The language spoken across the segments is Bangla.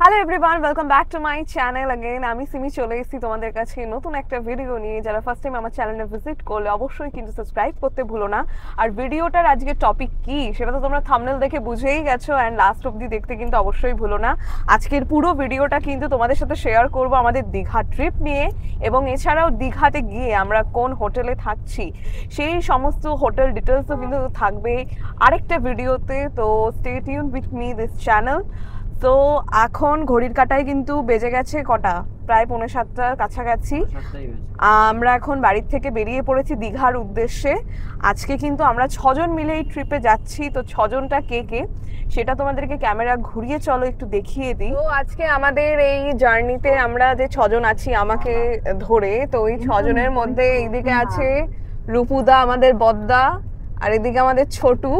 Hello everyone, welcome back to my channel again. আমি সিমি চলে এসেছি তোমাদের কাছে নতুন একটা ভিডিও নিয়ে। যারা ফার্স্ট টাইম আমার চ্যানেলে ভিজিট করলে অবশ্যই কিন্তু সাবস্ক্রাইব করতে ভুলো না। আর ভিডিওটার আজকে টপিক কি সেটা তো তোমরা থাম্বনেল দেখে বুঝেই গেছো, অ্যান্ড লাস্ট অবধি দেখতে কিন্তু অবশ্যই ভুলো না। আজকের পুরো ভিডিওটা কিন্তু তোমাদের সাথে শেয়ার করব আমাদের দীঘা ট্রিপ নিয়ে, এবং এছাড়াও দীঘাতে গিয়ে আমরা কোন হোটেলে থাকছি সেই সমস্ত হোটেল ডিটেলসও কিন্তু থাকবে আরেকটা ভিডিওতে। তো stay tune with me this channel. তো এখন ঘড়ির কাঁটায় কিন্তু বেজে গেছে কটা, প্রায় 6:45টার কাছাকাছি। আমরা এখন বাড়ির থেকে বেরিয়ে পড়েছি দীঘার উদ্দেশ্যে। আজকে কিন্তু আমরা 6জন মিলে এই ট্রিপে যাচ্ছি। তো 6জনটা কে কে সেটা তোমাদেরকে ক্যামেরা ঘুরিয়ে চলো একটু দেখিয়ে দিই। তো আজকে আমাদের এই জার্নিতে আমরা যে 6জন আছি আমাকে ধরে, তো এই 6জনের মধ্যে এইদিকে আছে রূপুদা আমাদের বদ্দা, আর এদিকে আমাদের ছোটু,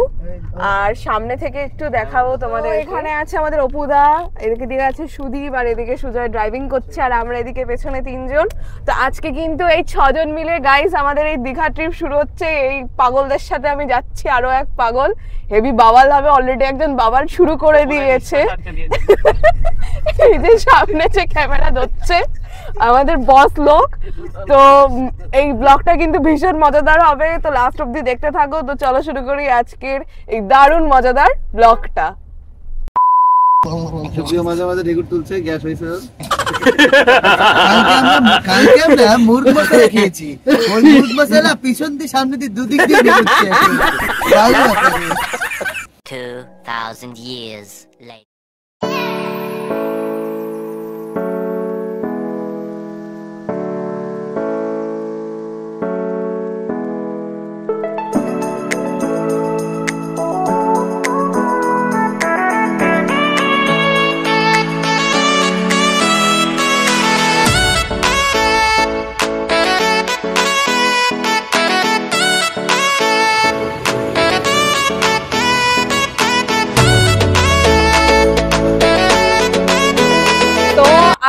আর সামনে থেকে একটু দেখাবো তোমাদের। এখানে আছে আমাদের অপুদা, এদিকে দিকে আছে সুদীপ, আর এদিকে সুজয় ড্রাইভিং করছে, আর আমরা এদিকে পেছনে 3জন। তো আজকে কিন্তু এই 6জন মিলে গাইস আমাদের এই দীঘা ট্রিপ শুরু হচ্ছে। এই পাগলদের সাথে আমি যাচ্ছি, আরো এক পাগল হেভি বাওয়াল হবে, অলরেডি একজন বাওয়াল শুরু করে দিয়েছে। এই যে সামনে যে ক্যামেরা ধরছে আমাদের বস লোক। তো এই ব্লগটা কিন্তু ভীষণ মজাদার হবে, তো লাস্ট অবধি দেখতে থাকো। তো চলো শুরু করি আজকের এই দারুণ মজাদার ব্লগটা। মাঝে মাঝে ঢেকুর তুলছে, গ্যাস হয়েছে। কালকে আমরা মুরগ মশলা খেয়েছি, ওই মুরগ মশলা পিছন দিয়ে সামনে দিয়ে দুদিক দিয়ে ঢুকছে। 2000 years later.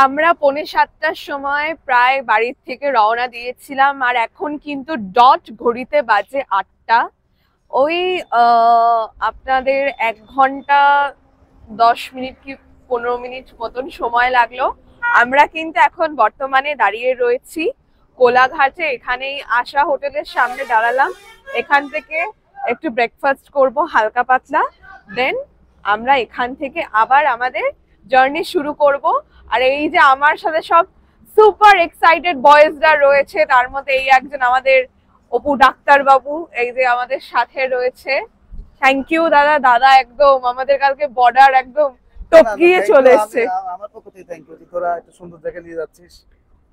আমরা 6:45টার সময় প্রায় বাড়ির থেকে রওনা দিয়েছিলাম, আর এখন কিন্তু ডট ঘড়িতে বাজে 8টা। ওই আপনাদের 1 ঘন্টা 10 মিনিট কি 15 মিনিট মতন সময় লাগলো। আমরা কিন্তু এখন বর্তমানে দাঁড়িয়ে রয়েছি কোলাঘাটে। এখানেই আশা হোটেলের সামনে দাঁড়ালাম। এখান থেকে একটু ব্রেকফাস্ট করব হালকা পাতলা, দেন আমরা এখান থেকে আবার আমাদের জার্নি শুরু করব। আর এই যে আমার সাথে সব সুপার এক্সাইটেড বয়েজরা রয়েছে, তার মধ্যে এই একজন আমাদের অপু ডাক্তার বাবু এই যে আমাদের সাথে রয়েছে। থ্যাংক ইউ দাদা, দাদা একদম আমাদের কালকে বর্ডার একদম টপকিয়ে চলে এসেছে। আমার পক্ষ থেকে থ্যাংক ইউ, তোরা একটা সুন্দর জায়গা নিয়ে যাচ্ছিস।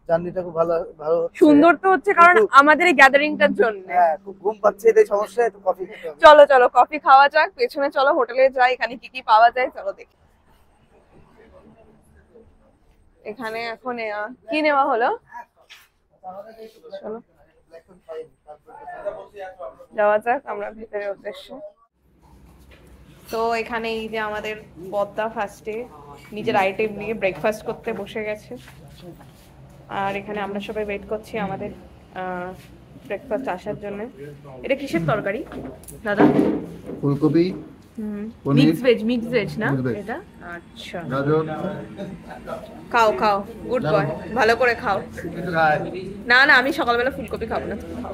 জার্নিটা খুব ভালো ভালো হচ্ছে। সুন্দর তো হচ্ছে কারণ আমাদের এই গ্যাদারিংটার জন্য। হ্যাঁ, খুব ঘুম পাচ্ছে, এটাই সমস্যা। একটু কফি খেতে হবে। চলো চলো কফি খাওয়া যাক, পেছনে চলো হোটেলে যাই, এখানে কি কি পাওয়া যায় চলো দেখি। এখানে এখন কি নেওয়া হলো, চলো যাওয়া যাক আমরা ভিতরের উদ্দেশ্যে। তো এখানে এই যে আমাদের পদ্মা ফার্স্টে নিজের আইটেম নিয়ে ব্রেকফাস্ট করতে বসে গেছে, আর এখানে আমরা সবাই ওয়েট করছি আমাদের ব্রেকফাস্ট আসার জন্য। এটা কিসের তরকারি দাদা? ফুলকপি, মিক্স ভেজ না এটা? আচ্ছা, খাও খাও, গুড বয়, ভালো করে খাও। না না, আমি সকালবেলা ফুলকপি খাবো না, তুমি খাও।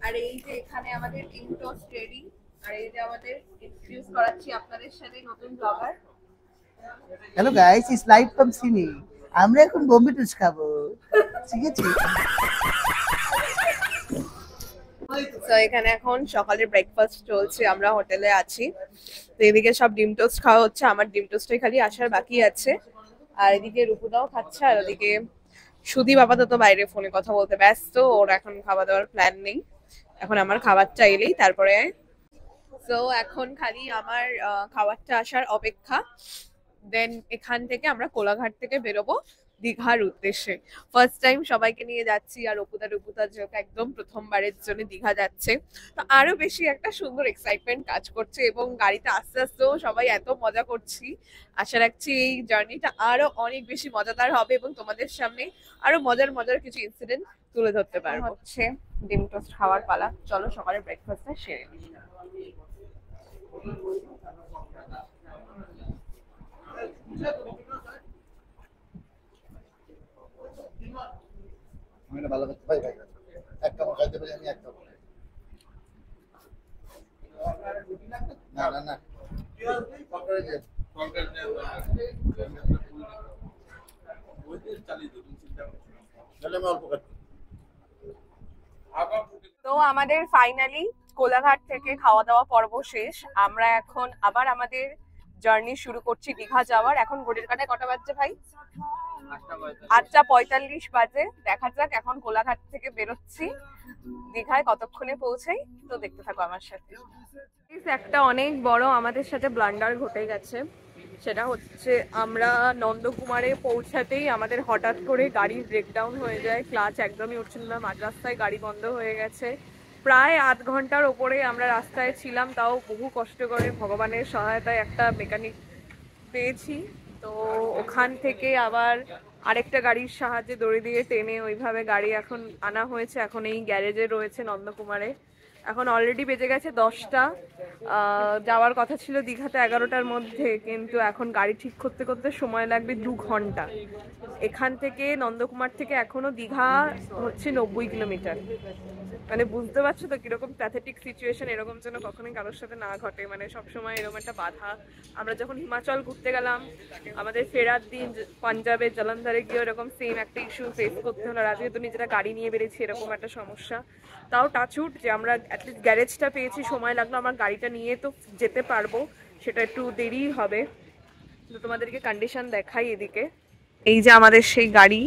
আর এই যে এখানে আমাদের ডিম টোস্ট রেডি, আর এই যে আমাদের ইন্ট্রোডিউস করাচ্ছি আপনাদের সাথে নতুন blogger. Hello guys, it's live from Simi. আমরা এখন বোম্বে টোস্ট খাবো, ঠিক আছে? তো এখানে এখন সকালের ব্রেকফাস্ট চলছে, আমরা হোটেলে আছি। তো এদিকে সব ডিম টোস্ট খাওয়া হচ্ছে, আমার ডিম টোস্টে খালি আসার বাকি আছে। আর এদিকে রূপুদাও খাচ্ছে, আর ওদিকে সুদীপ আপাতত বাইরে ফোনে কথা বলতে ব্যস্ত, ওর এখন খাওয়া দাওয়ার প্ল্যান নেই। এখন আমার খাবারটা এলেই তারপরে। তো এখন খালি আমার খাবারটা আসার অপেক্ষা, দেন এখান থেকে আমরা কোলাঘাট থেকে বেরোবো দীঘার উদ্দেশ্যে। ফার্স্ট টাইম সবাইকে নিয়ে যাচ্ছি, আর অপুদার যেহেতু একদম প্রথমবারের জন্য দীঘা যাচ্ছে, তো আরো বেশি একটা সুন্দর এক্সাইটমেন্ট কাজ করছে। এবং গাড়িতে আস্তে আস্তেও সবাই এত মজা করছি, আশা রাখছি এই জার্নিটা আরো অনেক বেশি মজাদার হবে এবং তোমাদের সামনে আরো মজার কিছু ইনসিডেন্ট তুলে ধরতে পারবো। হচ্ছে ডিম টোস্ট খাওয়ার পালা, চলো সকালের ব্রেকফাস্টটা সেরে নিই। ভালো ভাই ভাই এক কাপ খাইতে পারি আমি এক কাপ না না না তো আমাদের ফাইনালি কোলাঘাট থেকে খাওয়া দাওয়া পর্ব শেষ। আমরা এখন আবার আমাদের জার্নি শুরু করছি দীঘা যাওয়ার। এখন ঘড়ির কাঁটায় কটা বাজছে ভাই? 8:45 বাজে। দেখা যাক এখন কোলাঘাট থেকে বেরোচ্ছি, দীঘায় কতক্ষণে পৌঁছাই। তো দেখতে থাকো আমার সাথে। একটা অনেক বড় আমাদের সাথে ব্লান্ডার ঘটে গেছে। সেটা হচ্ছে আমরা নন্দকুমারে পৌঁছাতেই আমাদের হঠাৎ করে গাড়ির ব্রেকডাউন হয়ে যায়, ক্লাচ একদমই উঠছিল না, মাঝ রাস্তায় গাড়ি বন্ধ হয়ে গেছে। প্রায় আধ ঘন্টার ওপরে আমরা রাস্তায় ছিলাম, তাও বহু কষ্ট করে ভগবানের সহায়তায় একটা মেকানিক পেয়েছি। তো ওখান থেকে আবার আরেকটা গাড়ির সাহায্যে দড়ি দিয়ে টেনে ওইভাবে গাড়ি এখন আনা হয়েছে। এখন এই গ্যারেজে রয়েছে নন্দকুমারে। এখন অলরেডি বেজে গেছে 10টা। যাওয়ার কথা ছিল দীঘাতে 11টার মধ্যে, কিন্তু এখন গাড়ি ঠিক করতে করতে সময় লাগবে 2 ঘন্টা। এখান থেকে নন্দকুমার থেকে এখনো দীঘা হচ্ছে 90 কিলোমিটার। মানে বুঝতে পারছো তো কিরকম প্যাথেটিক সিচুয়েশন। এরকম যেন কখনোই কারোর সাথে না ঘটে, মানে সবসময় এরকম একটা বাধা। আমরা যখন হিমাচল ঘুরতে গেলাম, আমাদের ফেরার দিন পাঞ্জাবে জলন্ধরে গিয়ে এরকম সেম একটা ইস্যু ফেস করতে হলো। আজকে তো নিজেরা গাড়ি নিয়ে বেরিয়েছি, এরকম একটা সমস্যা। তাও টাচউড যে আমরা অ্যাটলিস্ট গ্যারেজটা পেয়েছি। সময় লাগলো, আমার গাড়িটা নিয়ে তো যেতে পারবো, সেটা একটু দেরি হবে। তো তোমাদেরকে কন্ডিশন দেখাই এদিকে। এই যে আমাদের সেই গাড়ি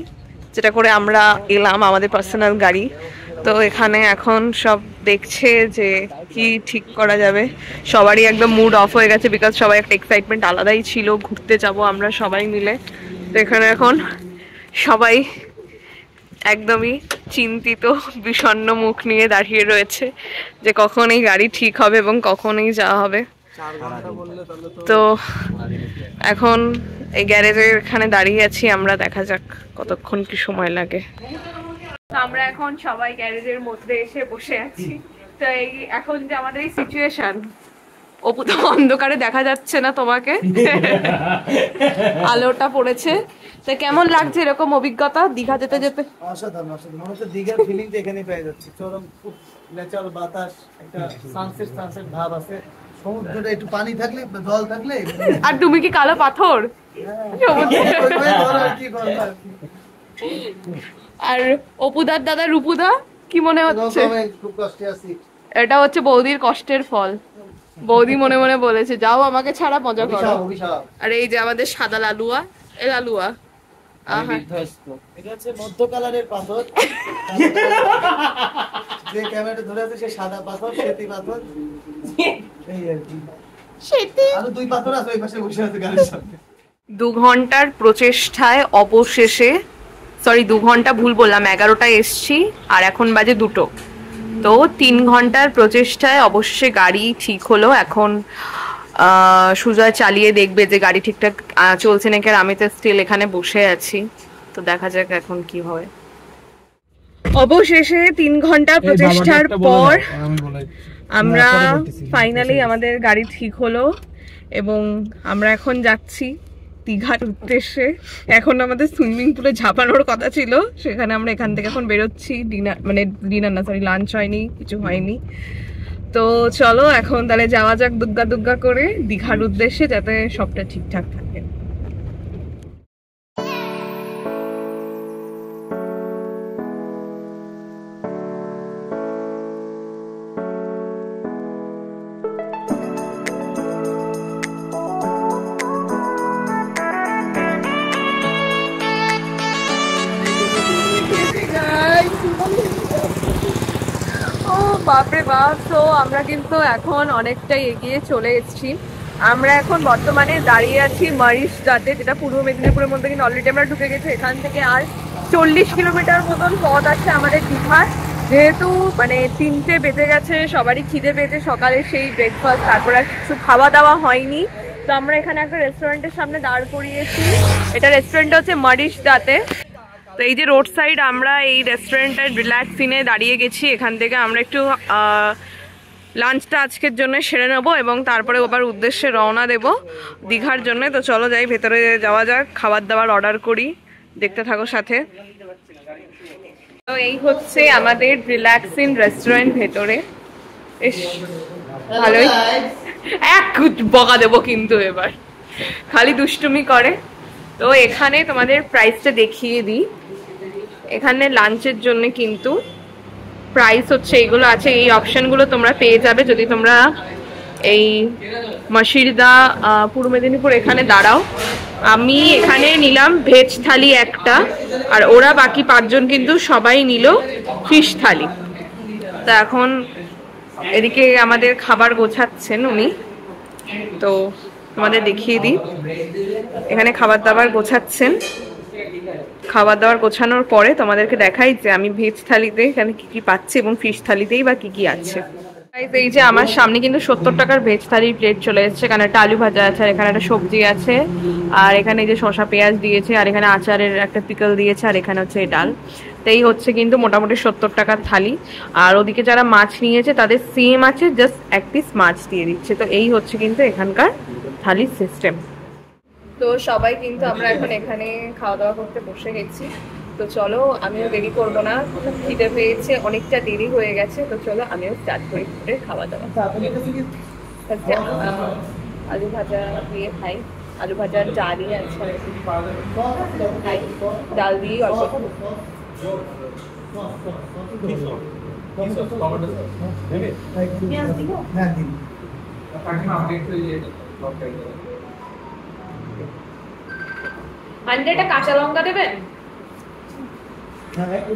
যেটা করে আমরা এলাম, আমাদের পার্সোনাল গাড়ি। তো এখানে এখন সব দেখছে যে কি ঠিক করা যাবে। সবারই একদম মুড অফ হয়ে গেছে, বিকজ সবাই একটা এক্সাইটমেন্ট আলাদাই ছিল, ঘুরতে যাব আমরা সবাই মিলে। তো এখানে এখন সবাই একদমই চিন্তিত, বিষণ্ণ মুখ নিয়ে দাঁড়িয়ে রয়েছে যে কখন এই গাড়ি ঠিক হবে এবং কখন এই যাওয়া হবে। তো এখন এই গ্যারেজের এখানে দাঁড়িয়ে আছি আমরা, দেখা যাক কতক্ষণ কি সময় লাগে। আমরা এখন সবাই গ্যারেজের মধ্যে এসে বসে আছি। তো এই এখন যে আমাদের এই সিচুয়েশন, অপু তো অন্ধকারে দেখা যাচ্ছে না তোমাকে, আলোটা পড়েছে। তো কেমন লাগছে এরকম অভিজ্ঞতা দীঘা যেতে যেতে? অসাধারণ অসাধারণ, মনে হচ্ছে দীঘার ফিলিংটা এখানেই পেয়ে যাচ্ছি। চরম খুব ন্যাচারাল বাতাস, একটা সানসেট ভাব আছে। সমুদ্রে একটু পানি থাকলে, জল থাকলে। আর তুমি কি কালো পাথর? আর অপুদার দাদা রূপুদা কি মনে হচ্ছে? খুব কষ্টে আছি। এটা হচ্ছে বৌদির কষ্টের ফল। বৌদি মনে মনে বলেছে যাও আমাকে ছাড়া মজা করো। আর এই যে আমাদের সাদা লালুয়া, এ লালুয়া এটা হচ্ছে মধ্য কালারের পাথর। যে ক্যামেরাটা ধরে আছে সে সাদা পাথর, শ্বেতি পাথর। এই আর কি, শ্বেতি। আর 2 পাথর আছে ওই পাশে বসে আছে গাড়ির সামনে। 2 ঘন্টার প্রচেষ্টায় অবশেষে, 2 ঘন্টা ভুল বললাম, 11টায় এসছি আর এখন বাজে 2টো। তো 3 ঘন্টার প্রচেষ্টায় অবশ্যই গাড়ি ঠিক হলো। এখন সুজয় চালিয়ে দেখবে যে গাড়ি ঠিকঠাক চলছে নাকি। আর আমি তো স্টিল এখানে বসে আছি, তো দেখা যাক এখন কি হয়। অবশেষে 3 ঘন্টার প্রচেষ্টার পর আমরা ফাইনালি আমাদের গাড়ি ঠিক হলো এবং আমরা এখন যাচ্ছি দীঘার উদ্দেশ্যে। এখন আমাদের সুইমিং পুলে ঝাঁপানোর কথা ছিল, সেখানে আমরা এখান থেকে এখন বেরোচ্ছি। লাঞ্চ হয়নি, কিছু হয়নি। তো চলো এখন তাহলে যাওয়া যাক দুগ্গা দুগ্গা করে দীঘার উদ্দেশ্যে, যাতে সবটা ঠিকঠাক থাকে। বাপরে বাপ। তো আমরা কিন্তু এখন অনেকটাই এগিয়ে চলে এসেছি। আমরা এখন বর্তমানে দাঁড়িয়ে আছি মরিশদাতে, যেটা পূর্ব মেদিনীপুরের মধ্যে, কিন্তু অলরেডি আমরা ঢুকে গেছি। এখান থেকে আর 40 কিলোমিটার মতন পথ আছে আমাদের দীঘার। যেহেতু মানে 3টে বেজে গেছে, সবারই খিদে পেয়েছে, সকালে সেই ব্রেকফাস্ট, তারপর আর কিছু খাওয়া দাওয়া হয়নি। তো আমরা এখানে একটা রেস্টুরেন্টের সামনে দাঁড় করিয়েছি। এটা রেস্টুরেন্টটা হচ্ছে মরিশদাতে। তো এই যে রোড সাইড, আমরা এই রেস্টুরেন্টের রিল্যাক্স সিনে দাঁড়িয়ে গেছি। এখান থেকে আমরা একটু লাঞ্চটা আজকের জন্য সেরে নেবো এবং তারপরে আবার উদ্দেশ্যে রওনা দেব দীঘার জন্য। তো চলো যাই, ভেতরে যাওয়া যাক, খাবার দাবার অর্ডার করি, দেখতে থাকো সাথে। তো এই হচ্ছে আমাদের রিল্যাক্সিং রেস্টুরেন্ট ভেতরে। বেশ ভালোই, এক বকা দেবো কিন্তু এবার, খালি দুষ্টুমি করে। তো এখানে তোমাদের প্রাইসটা দেখিয়ে দিই। এখানে লাঞ্চের জন্য কিন্তু প্রাইস হচ্ছে এইগুলো আছে, এই অপশনগুলো তোমরা পেয়ে যাবে যদি তোমরা এই মাসিরদা পূর্ব মেদিনীপুর এখানে দাঁড়াও। আমি এখানে নিলাম ভেজ থালি একটা, আর ওরা বাকি 5 জন কিন্তু সবাই নিল ফিশ থালি। তো এখন এদিকে আমাদের খাবার গোছাচ্ছেন উনি, তো তোমাদের দেখিয়ে দিই। এখানে খাবার দাবার গোছাচ্ছেন, খাবার দাবার গোছানোর পরে তোমাদেরকে দেখাই যে আমি ভেজ থালিতে এখানে কি কি পাচ্ছি এবং ফিশ থালিতেই বা কি কি আছে। এই যে আমার সামনে কিন্তু 70 টাকার ভেজ থালির প্লেট চলে এসেছে। এখানে একটা আলু ভাজা আছে, আর এখানে একটা সবজি আছে, আর এখানে যে শসা পেঁয়াজ দিয়েছে, আর এখানে আচারের একটা পিকল দিয়েছে, আর এখানে হচ্ছে ডাল। তো এই হচ্ছে কিন্তু মোটামুটি 70 টাকার থালি। আর ওদিকে যারা মাছ নিয়েছে তাদের সেম আছে, জাস্ট 1 পিস মাছ দিয়ে দিচ্ছে। তো এই হচ্ছে কিন্তু এখানকার থালির সিস্টেম। তো সবাই কিন্তু আমরা এখন এখানে খাওয়া দাওয়া করতে বসে গেছি। তো চলো, আমিও দেরি করবো না, খিদে পেয়েছে, অনেকটা দেরি হয়ে গেছে। তো চলো আমিও স্টার্ট করি খাওয়া দাওয়া। আলু ভাজা দিয়ে খাই, আলু ভাজার ডালই আছে, খাই ডাল দিয়ে অল্প। আন্টি একটা কাঁচা লঙ্কা দেবেন?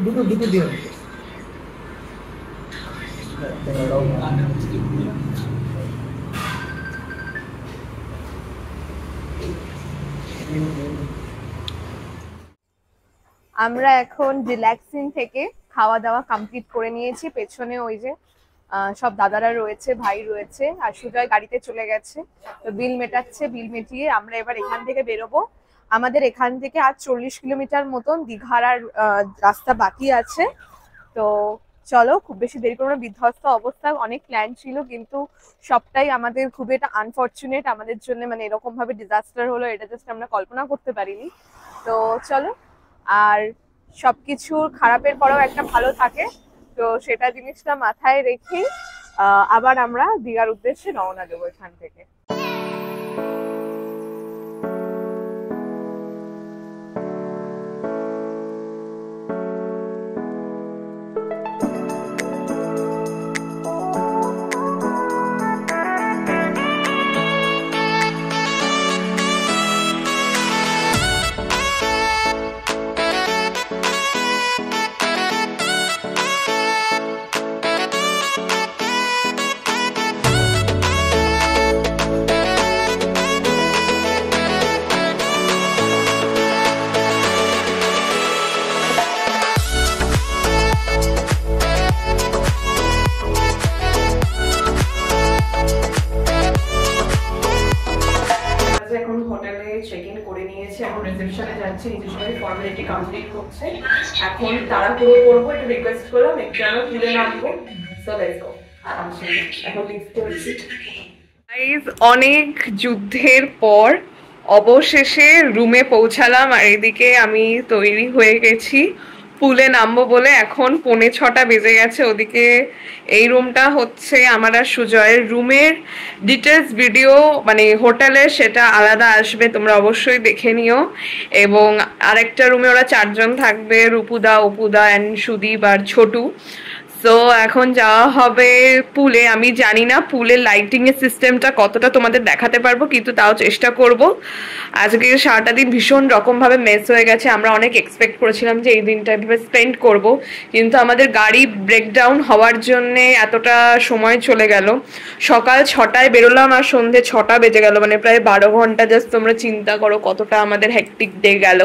দুটো দিয়ে আমরা এখন রিল্যাক্সিং থেকে খাওয়া দাওয়া কমপ্লিট করে নিয়েছি। পেছনে ওই যে সব দাদারা রয়েছে, ভাই রয়েছে, আর সুজয় গাড়িতে চলে গেছে, তো বিল মেটাচ্ছে। বিল মেটিয়ে আমরা এবার এখান থেকে বেরোবো। আমাদের এখান থেকে আর 40 কিলোমিটার মতন দীঘার আর রাস্তা বাকি আছে। তো চলো, খুব বেশি দেরি করবো না। বিধ্বস্ত অবস্থা, অনেক প্ল্যান ছিল কিন্তু সবটাই আমাদের খুব এটা আনফর্চুনেট আমাদের জন্য, মানে এরকম ভাবে ডিজাস্টার হলো, এটা জাস্ট আমরা কল্পনা করতে পারিনি। তো চলো, আর সবকিছুর খারাপের পরেও একটা ভালো থাকে, তো সেটা জিনিসটা মাথায় রেখেই আবার আমরা দীঘার উদ্দেশ্যে রওনা দেবো এখান থেকে। রিসেপশনে যাচ্ছি, নিজের সঙ্গে ফর্মালিটি কমপ্লিট করছে। এখন তাড়াহুড়ো করবো, একটু রিকোয়েস্ট করলাম একটু আমরা তুলে নামবো। So let's go. এখন লিফট করছি। গাইস, অনেক যুদ্ধের পর অবশেষে রুমে পৌঁছালাম, আর এদিকে আমি তৈরি হয়ে গেছি পুলে নামবো বলে। এখন 5:45 বেজে গেছে। ওদিকে এই রুমটা হচ্ছে আমার আর সুজয়ের রুমের ডিটেলস ভিডিও, মানে হোটেলের, সেটা আলাদা আসবে, তোমরা অবশ্যই দেখে নিও। এবং আরেকটা রুমে ওরা 4 জন থাকবে, রূপুদা, অপুদা অ্যান্ড সুদীপ আর ছোটু। সো এখন যাওয়া হবে পুলে। আমি জানি না পুলের লাইটিং এর সিস্টেমটা কতটা তোমাদের দেখাতে পারবো, কিন্তু তাও চেষ্টা করব। আজকে সারাটা দিন ভীষণ রকম ভাবে মেস হয়ে গেছে। আমরা অনেক এক্সপেক্ট করেছিলাম যে এই দিনটা এভাবে স্পেন্ড করব, কিন্তু আমাদের গাড়ি ব্রেকডাউন হওয়ার জন্যে এতটা সময় চলে গেল। সকাল 6টায় বেরোলাম আর সন্ধ্যে 6টা বেজে গেল, মানে প্রায় 12 ঘন্টা। জাস্ট তোমরা চিন্তা করো কতটা আমাদের হেক্টিক ডে গেল।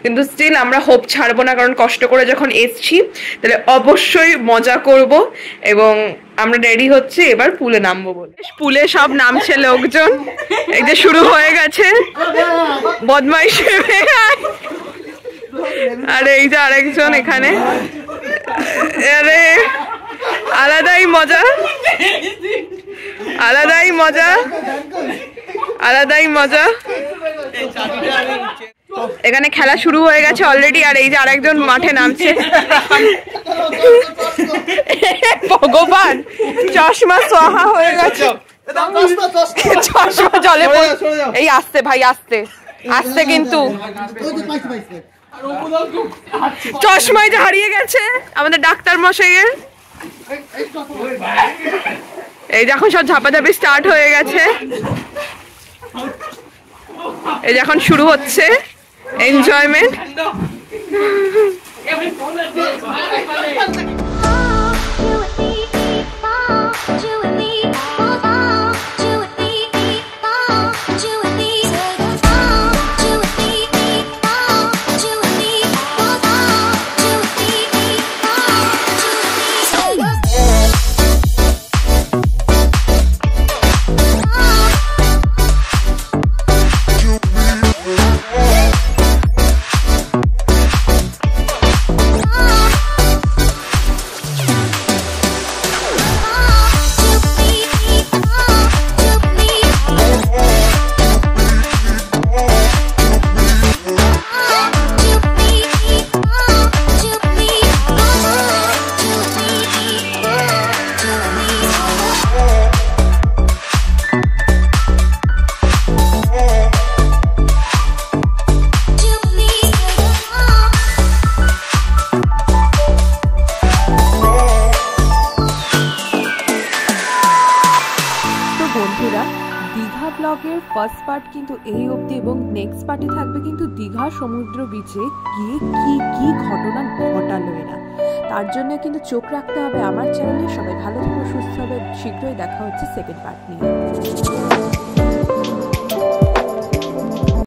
কিন্তু স্টিল আমরা হোপ ছাড়বো না, কারণ কষ্ট করে যখন এসছি তাহলে অবশ্যই মজা করব। এবং আমরা রেডি হচ্ছে এবার পুলে নামবো বলে। পুলে সব নামছে লোকজন, এই যে শুরু হয়ে গেছে বদমাইশি। আর এই যে আরেকজন এখানে, আরে আলাদাই মজা। আলাদাই মজা, আলাদাই মজা। এখানে খেলা শুরু হয়ে গেছে অলরেডি, আর এই যে আরেকজন মাঠে নামছে। ভগবান, চশমা সোহা হয়ে গেছে, চশমা জলে এই আসতে ভাই, আসতে আসতে, কিন্তু চশমাই যে হারিয়ে গেছে আমাদের ডাক্তার মশাইয়ের। এই যে এখন সব ঝাপাঝাপি স্টার্ট হয়ে গেছে, এই যে এখন শুরু হচ্ছে এনজয়মেন্ট। দীঘা ব্লগের ফার্স্ট পার্ট কিন্তু এই অবধি, এবং নেক্সট পার্টে থাকবে কিন্তু দীঘা সমুদ্র বিচে গিয়ে কি কি ঘটনা ঘটালো এরা। তার জন্য কিন্তু চোখ রাখতে হবে আমার চ্যানেলে। সবাই ভালো থাকবে, সুস্থ হবে, শীঘ্রই দেখা হচ্ছে সেকেন্ড পার্ট নিয়ে।